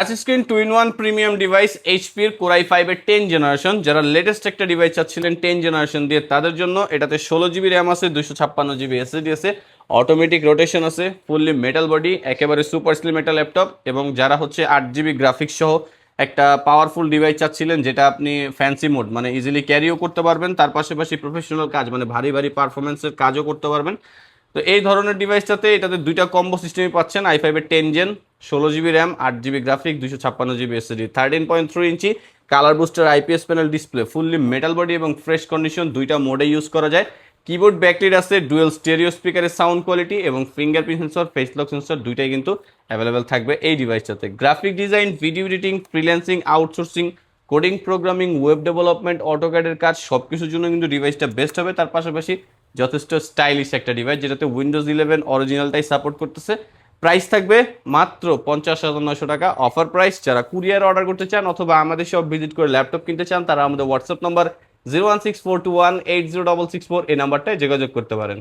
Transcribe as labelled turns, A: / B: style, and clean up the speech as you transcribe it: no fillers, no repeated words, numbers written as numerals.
A: Touch screen 2-in-1 premium device এইচপির core i 5 এর 10 generation, যারা লেটেস্ট একটা ডিভাইস চাচ্ছিলেন 10 জেনারেশন দিয়ে তাদের জন্য। এটাতে 16 জিবি র্যাম আছে, 256 জিবি এসএসডি আছে, অটোমেটিক রোটেশন আছে, ফুললি মেটাল বডি, একেবারে সুপার স্লিম একটা ল্যাপটপ। এবং যারা হচ্ছে 8 জিবি গ্রাফিক্স সহ একটা পাওয়ারফুল ডিভাইস চাচ্ছিলেন যেটা আপনি ফ্যান্সি মোড মানে ইজিলি ক্যারিও করতে পারবেন, তার পাশাপাশি প্রফেশনাল কাজ মানে ভারী ভারী পারফরমেন্সের কাজও করতে পারবেন, তো এই ধরনের ডিভাইসটাতে এটাতে দুইটা কম্বো সিস্টেমই পাচ্ছেন। i5 এর 10 gen, 16 GB RAM, 8 GB graphic, 256 GB SSD, 13.3 inch colour booster IPS panel display, fully metal body এবং ফ্রেশ কন্ডিশন, দুইটা মোডে ইউজ করা যায়। কিবোর্ড ব্যাকলিট আছে, ডুয়েল স্টেরিও স্পিকারের সাউন্ড কোয়ালিটি এবং fingerprint sensor, face lock sensor দুইটাই কিন্তু অ্যাভেলেবেল থাকবে এই ডিভাইসটাতে। Graphic design, video editing, freelancing, outsourcing, coding, programming, web development, অটোক্যাডের কাজ সব কিছুর জন্য কিন্তু ডিভাইসটা বেস্ট হবে। তার পাশাপাশি যথেষ্ট স্টাইলিশ একটা ডিভাইস যেটাতে উইন্ডোজ 11 অরিজিনালটাই সাপোর্ট করতেছে। প্রাইস থাকবে মাত্র 50,900 টাকা অফার প্রাইস। যারা কুরিয়ার অর্ডার করতে চান অথবা আমাদের সব ভিজিট করে ল্যাপটপ কিনতে চান তারা আমাদের হোয়াটসঅ্যাপ নাম্বার 01642180664 এই নাম্বারটায় যোগাযোগ করতে পারেন।